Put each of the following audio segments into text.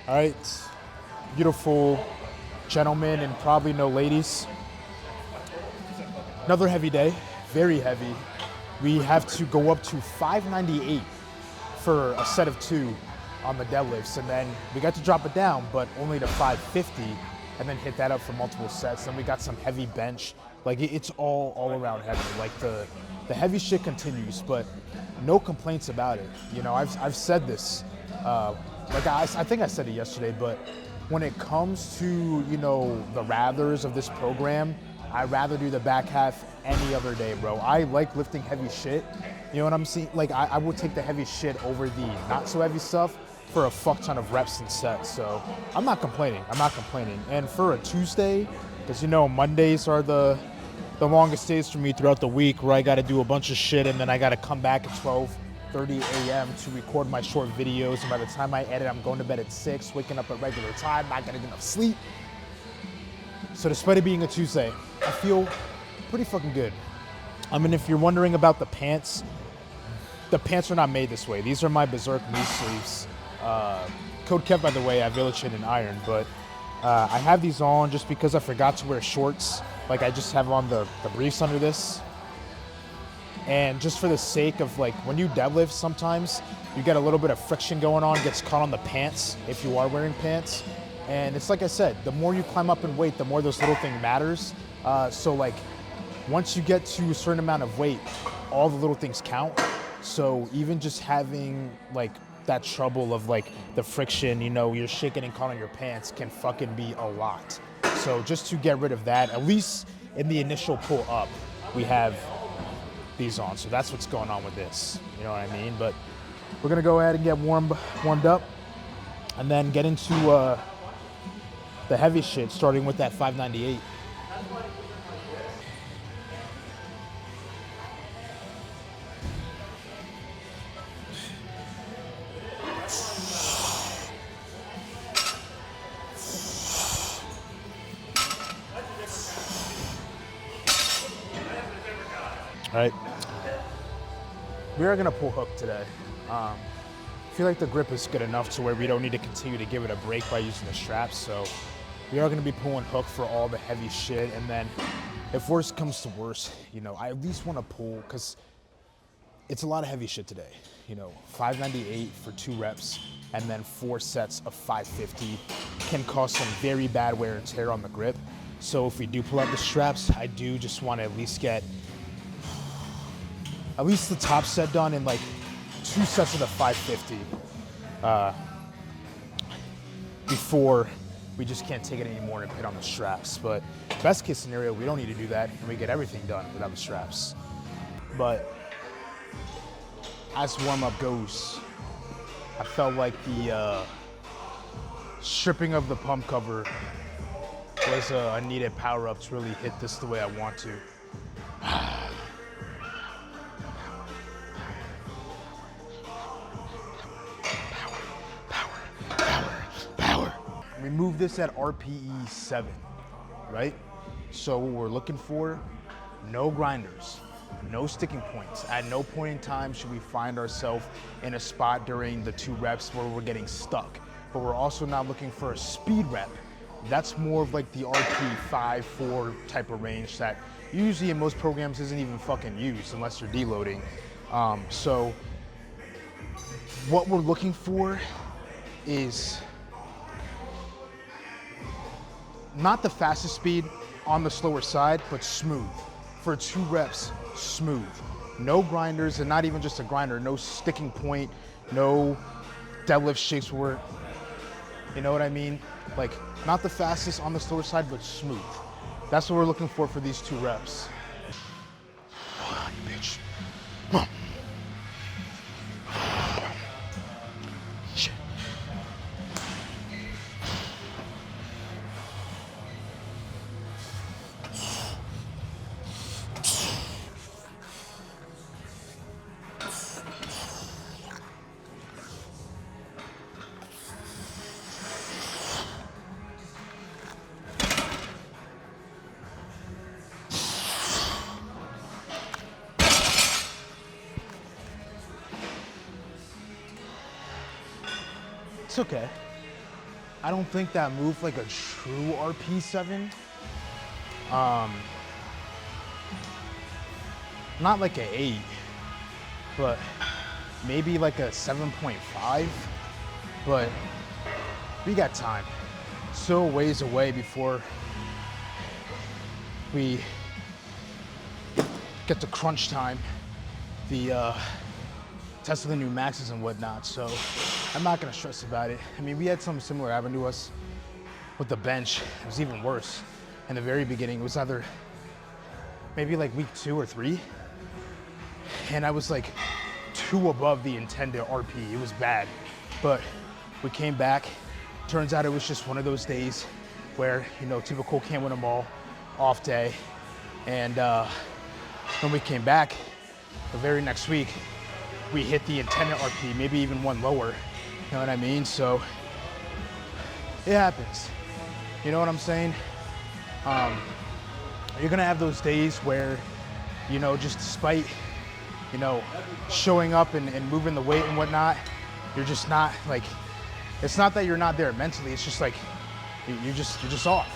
All right, beautiful gentlemen and probably no ladies. Another heavy day, very heavy. We have to go up to 598 for a set of 2 on the deadlifts, and then we got to drop it down, but only to 550, and then hit that up for multiple sets. Then we got some heavy bench. Like it's all around heavy. Like the heavy shit continues, but no complaints about it. You know, I've said this. Like I think I said it yesterday, but when it comes to, you know, the rathers of this program, I'd rather do the back half any other day, bro. I like lifting heavy shit. You know what I'm saying? Like I would take the heavy shit over the not so heavy stuff for a fuck ton of reps and sets. So I'm not complaining. And for a Tuesday, because you know Mondays are the longest days for me throughout the week, where I got to do a bunch of shit and then I got to come back at 12:30 a.m. to record my short videos, and by the time I edit, I'm going to bed at 6, waking up at regular time, not getting enough sleep. So despite it being a Tuesday, I feel pretty fucking good. I mean, if you're wondering about the pants are not made this way. These are my Berserk knee sleeves. Code Kev, by the way, I Village in iron, but I have these on just because I forgot to wear shorts. Like I just have on the briefs under this. And just for the sake of, like, when you deadlift, sometimes you get a little bit of friction going on, gets caught on the pants if you are wearing pants. And it's like I said, the more you climb up in weight, the more this little thing matters. So like, once you get to a certain amount of weight, all the little things count. So even just having like that trouble of like the friction, you know, you're shaking and caught on your pants can fucking be a lot. So just to get rid of that, at least in the initial pull up, we have these on. So that's what's going on with this. You know what I mean? But we're gonna go ahead and get warmed up, and then get into the heavy shit, starting with that 598. All right, we are gonna pull hook today. I feel like the grip is good enough to where we don't need to continue to give it a break by using the straps. So we are gonna be pulling hook for all the heavy shit. And then if worse comes to worse, you know, I at least wanna pull, cause it's a lot of heavy shit today. You know, 598 for 2 reps and then 4 sets of 550 can cause some very bad wear and tear on the grip. So if we do pull out the straps, I do just wanna at least get the top set done in like 2 sets of the 550 before we just can't take it anymore and put on the straps. But best case scenario, we don't need to do that and we get everything done without the straps. But as warm up goes, I felt like the stripping of the pump cover was a needed power up to really hit this the way I want to. We move this at RPE 7, right? So what we're looking for, no grinders, no sticking points. At no point in time should we find ourselves in a spot during the 2 reps where we're getting stuck. But we're also not looking for a speed rep. That's more of like the RP 5, 4 type of range that usually in most programs isn't even fucking used unless you're deloading. So what we're looking for is not the fastest speed, on the slower side, but smooth. For 2 reps, smooth. No grinders, and not even just a grinder, no sticking point, no deadlift shakes where, you know what I mean? Like, not the fastest on the slower side, but smooth. That's what we're looking for these 2 reps. Bitch. Come on. Shit. It's okay. I don't think that moved like a true RP7. Not like an 8, but maybe like a 7.5. But we got time. Still a ways away before we get to crunch time, the test of the new maxes and whatnot. So I'm not gonna stress about it. I mean, we had something similar happen to us with the bench. It was even worse. In the very beginning, it was either maybe like week 2 or 3, and I was like 2 above the intended RP. It was bad, but we came back. Turns out it was just one of those days where, you know, typical can't win them all, off day. And when we came back the very next week, we hit the intended RP, maybe even one lower. You know what I mean? So it happens. You know what I'm saying? You're gonna have those days where, you know, just despite, you know, showing up and moving the weight and whatnot, you're just not like, it's not that you're not there mentally, it's just like, you're just off.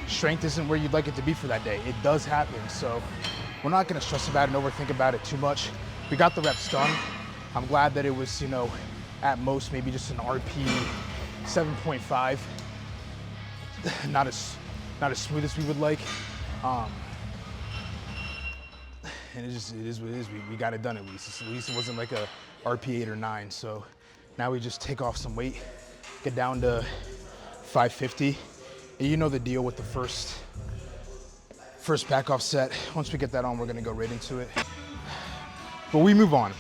Strength isn't where you'd like it to be for that day. It does happen, so we're not gonna stress about it and overthink about it too much. We got the reps done. I'm glad that it was, you know, at most maybe just an RP 7.5. Not as smooth as we would like. And it is what it is. We got it done at least. At least it wasn't like a RP 8 or 9. So now we just take off some weight, get down to 550. And you know the deal with the first back off set. Once we get that on, we're gonna go right into it. But we move on.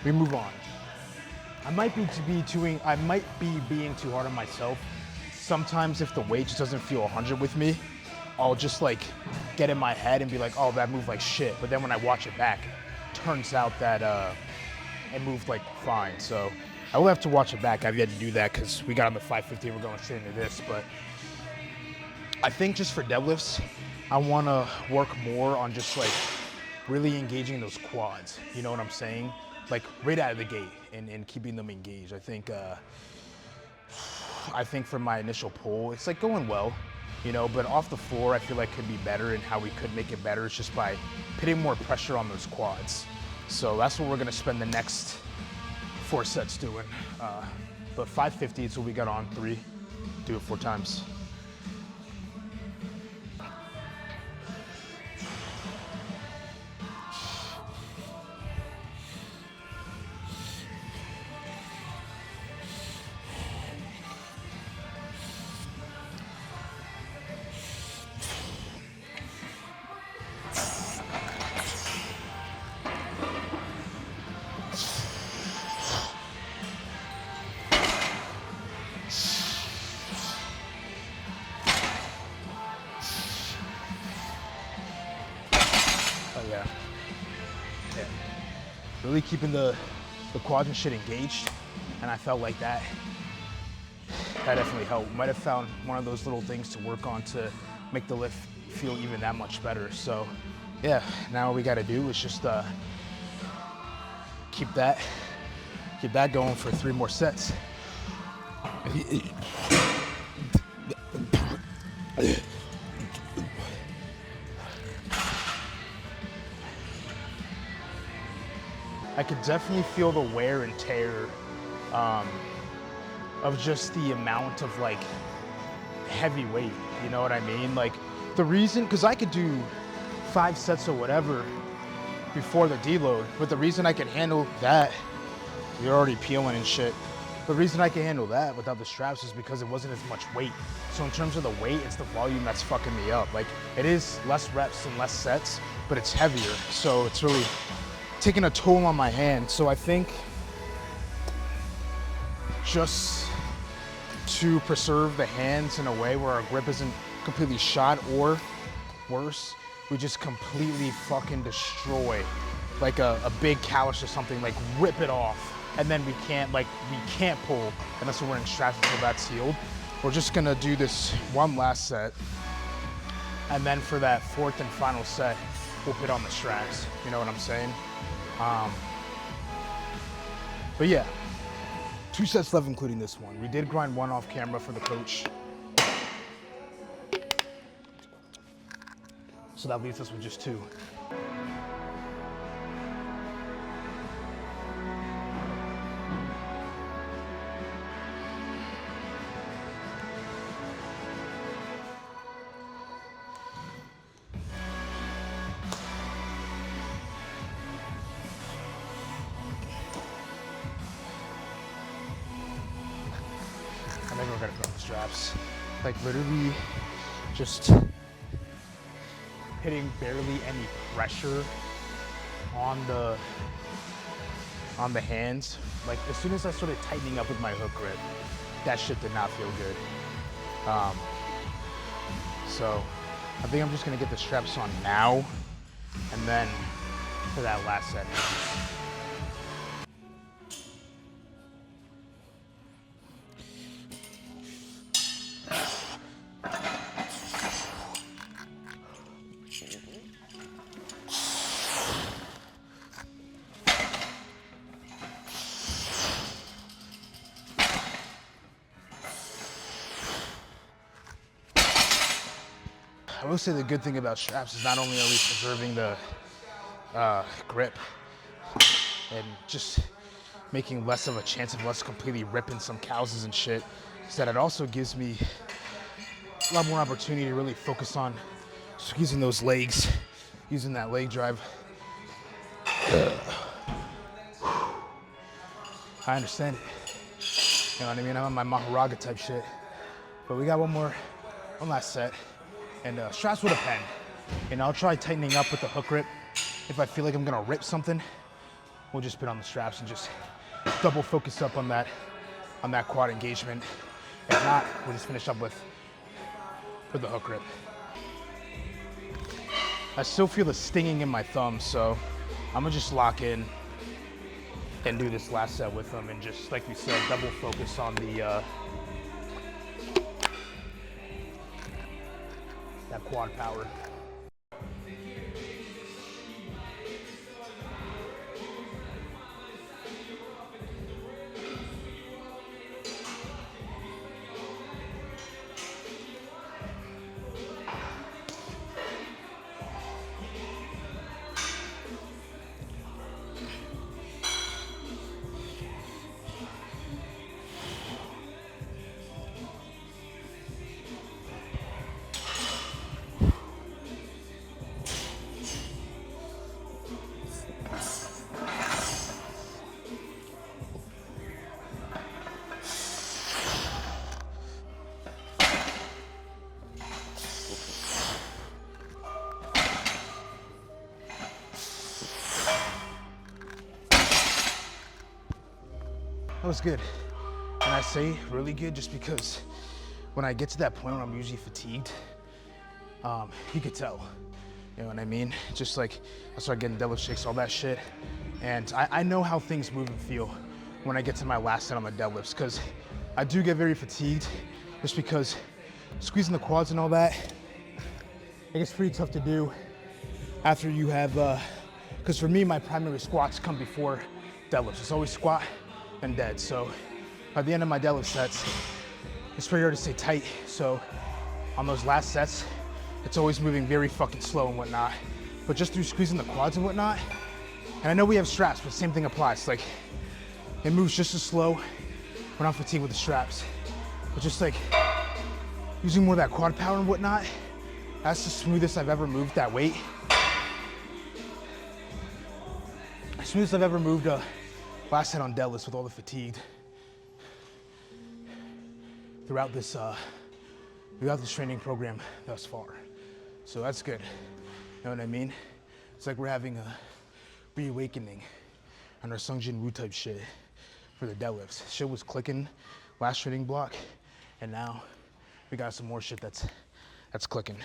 We move on. I might be being too hard on myself. Sometimes if the weight just doesn't feel 100 with me, I'll just like get in my head and be like, oh, that moved like shit. But then when I watch it back, turns out that it moved like fine. So I will have to watch it back. I've yet to do that because we got on the 550, we're going straight into this. But I think just for deadlifts, I want to work more on just like really engaging those quads. You know what I'm saying? Like right out of the gate and keeping them engaged. I think for my initial pull, it's like going well, you know, but off the floor, I feel like could be better, and how we could make it better is just by putting more pressure on those quads. So that's what we're gonna spend the next 4 sets doing. But 550 is what we got on 3, do it 4 times. Yeah. Really keeping the quads and shit engaged, and I felt like that definitely helped. Might have found one of those little things to work on to make the lift feel even that much better. So yeah, now all we gotta do is just keep that going for 3 more sets. I could definitely feel the wear and tear of just the amount of like heavy weight, you know what I mean? Like the reason, because I could do 5 sets or whatever before the deload, but the reason I could handle that, you're already peeling and shit. The reason I can handle that without the straps is because it wasn't as much weight. So in terms of the weight, it's the volume that's fucking me up. Like it is less reps and less sets, but it's heavier. So it's really taking a toll on my hand. So I think just to preserve the hands in a way where our grip isn't completely shot, or worse, we just completely fucking destroy like a big callus or something, like rip it off. And then we can't pull unless we're wearing straps until that's healed. We're just gonna do this one last set. And then for that 4th and final set, we'll put on the straps. You know what I'm saying? But yeah, 2 sets left, including this one. We did grind one off camera for the coach. So that leaves us with just 2. I think we're gonna put on the straps. Like literally just hitting barely any pressure on the hands. Like as soon as I started tightening up with my hook grip, that shit did not feel good. So I think I'm just gonna get the straps on now and then for that last set. I will say the good thing about straps is not only are we preserving the grip and just making less of a chance of us completely ripping some calluses and shit, is that it also gives me a lot more opportunity to really focus on squeezing those legs, using that leg drive. I understand it. You know what I mean? I'm on my Maharaga type shit. But we got one last set. And straps with a pen. And I'll try tightening up with the hook grip. If I feel like I'm gonna rip something, we'll just put on the straps and just double focus up on that quad engagement. If not, we'll just finish up with the hook grip. I still feel the stinging in my thumb, so I'm gonna just lock in and do this last set with them and just, like we said, double focus on that quad power. That was good. And I say really good just because when I get to that point where I'm usually fatigued, you could tell. You know what I mean? Just like I start getting deadlift shakes, all that shit. And I know how things move and feel when I get to my last set on the deadlifts, because I do get very fatigued just because squeezing the quads and all that, it gets pretty tough to do after you have, because for me, my primary squats come before deadlifts. It's always squat and dead. So by the end of my deadlift sets, it's pretty hard to stay tight. So on those last sets, it's always moving very fucking slow and whatnot. But just through squeezing the quads and whatnot, and I know we have straps, but same thing applies. Like it moves just as slow when I'm fatigued with the straps. But just like using more of that quad power and whatnot, that's the smoothest I've ever moved that weight. The smoothest I've ever moved last set on deadlifts with all the fatigue throughout this training program thus far. So that's good. You know what I mean? It's like we're having a reawakening on our Sung Jin Woo type shit for the deadlifts. Shit was clicking last training block, and now we got some more shit that's clicking.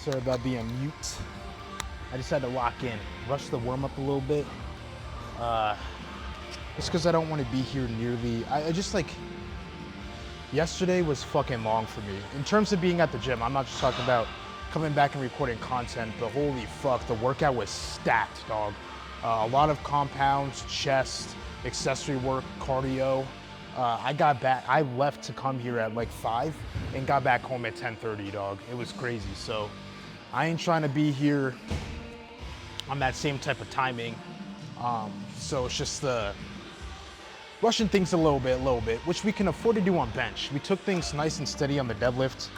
Sorry about being mute. I just had to lock in, rush the warm up a little bit. Just because I don't want to be here nearly. I just like, yesterday was fucking long for me. In terms of being at the gym, I'm not just talking about coming back and recording content, but holy fuck, the workout was stacked, dog. A lot of compounds, chest, accessory work, cardio. I left to come here at like 5 and got back home at 10:30, dog. It was crazy. So I ain't trying to be here on that same type of timing. So it's just rushing things a little bit, which we can afford to do on bench. We took things nice and steady on the deadlift,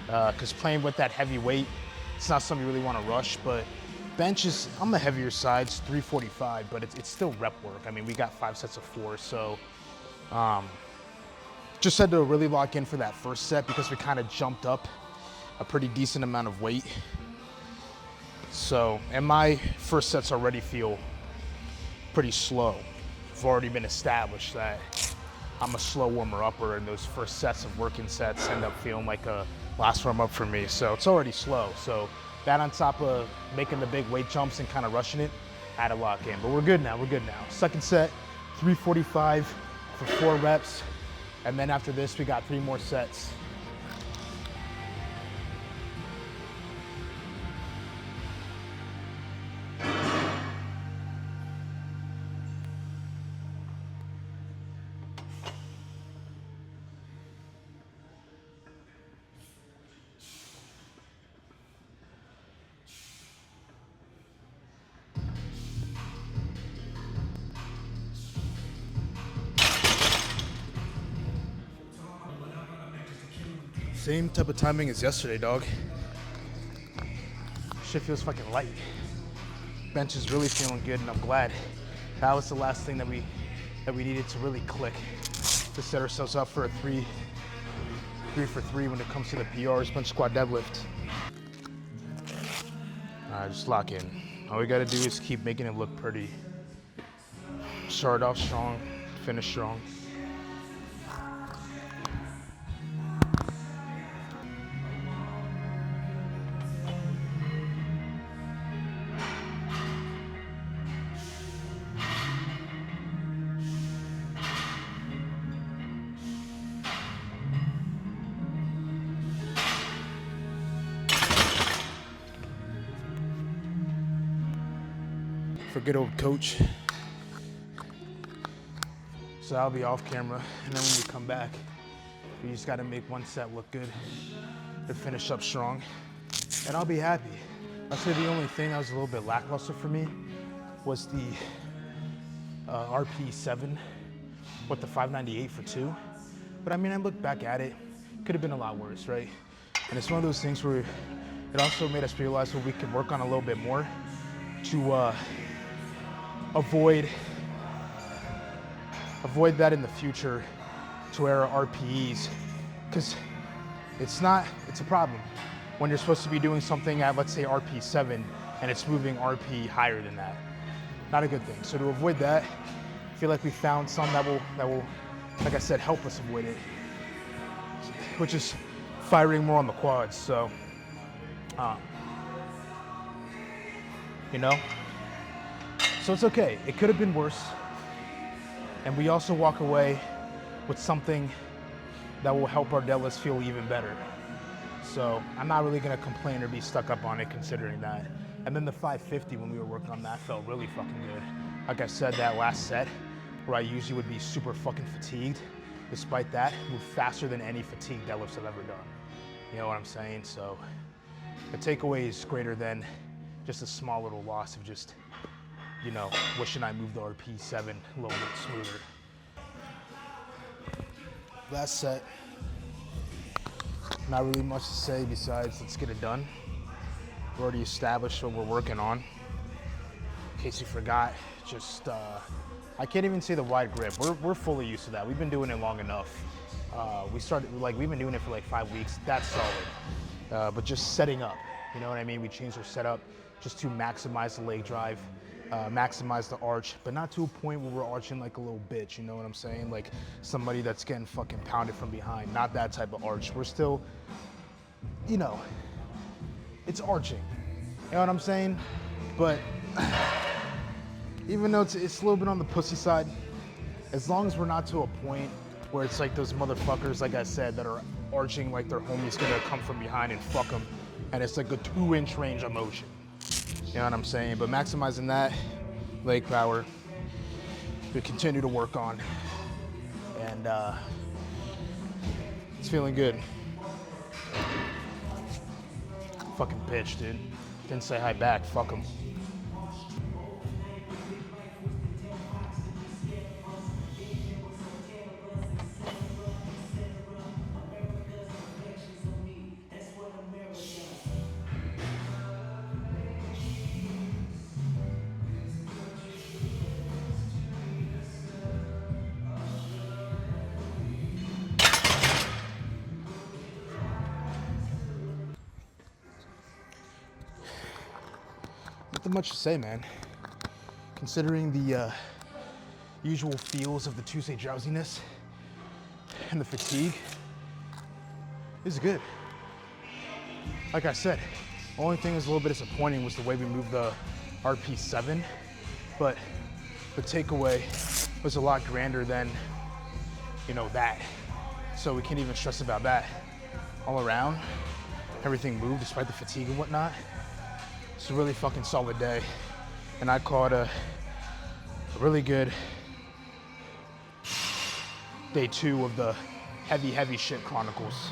because playing with that heavy weight, it's not something you really want to rush, but bench is on the heavier side, it's 345, but it's still rep work. I mean, we got 5 sets of 4, so just had to really lock in for that first set because we kind of jumped up a pretty decent amount of weight. So, and my first sets already feel pretty slow. I've already been established that I'm a slow warmer upper, and those first sets of working sets end up feeling like a last warm up for me. So it's already slow. So that on top of making the big weight jumps and kind of rushing it, I had to lock in. But we're good now, Second set, 345 for 4 reps. And then after this, we got 3 more sets. Same type of timing as yesterday, dog. Shit feels fucking light. Bench is really feeling good, and I'm glad. That was the last thing that we needed to really click to set ourselves up for a 3 for 3 when it comes to the PRs, bench squat deadlift. Just lock in. All we gotta do is keep making it look pretty. Start off strong, finish strong. For good old coach. So I'll be off camera, and then when we come back, we just gotta make one set look good to finish up strong, and I'll be happy. I'd say the only thing that was a little bit lackluster for me was the RP7 with the 598 for 2. But I mean, I look back at it, could have been a lot worse, right? And it's one of those things where it also made us realize what we could work on a little bit more to avoid that in the future to where our RPEs, because it's a problem when you're supposed to be doing something at, let's say, RP7 and it's moving RP higher than that. Not a good thing. So to avoid that, I feel like we found some that will, like I said, help us avoid it, which is firing more on the quads. So, you know, so it's okay. It could have been worse. And we also walk away with something that will help our deadlifts feel even better. So I'm not really gonna complain or be stuck up on it considering that. And then the 550, when we were working on that, felt really fucking good. Like I said, that last set, where I usually would be super fucking fatigued, despite that, moved faster than any fatigue deadlifts I've ever done. You know what I'm saying? So the takeaway is greater than just a small little loss of just, you know, wishing I moved the RP7 a little bit smoother. Last set. Not really much to say besides let's get it done. We've already established what we're working on. In case you forgot, just, I can't even say the wide grip. We're fully used to that. We've been doing it long enough. We've been doing it for like 5 weeks. That's solid. But just setting up, you know what I mean? We changed our setup just to maximize the leg drive, maximize the arch, but not to a point where we're arching like a little bitch, you know what I'm saying? Like somebody that's getting fucking pounded from behind, not that type of arch. We're still, you know, it's arching. You know what I'm saying? But even though it's a little bit on the pussy side, as long as we're not to a point where it's like those motherfuckers, like I said, that are arching like their homie's gonna come from behind and fuck them, and it's like a 2-inch range of motion. You know what I'm saying? But maximizing that leg power, we continue to work on, and it's feeling good. Fucking bitch, dude. Didn't say hi back, fuck him. Nothing much to say, man. Considering the usual feels of the Tuesday drowsiness and the fatigue, this is good. Like I said, only thing that was a little bit disappointing was the way we moved the RP7, but the takeaway was a lot grander than, you know, that. So we can't even stress about that. All around, everything moved despite the fatigue and whatnot. It's a really fucking solid day, and I'd call it a really good day 2 of the heavy shit chronicles.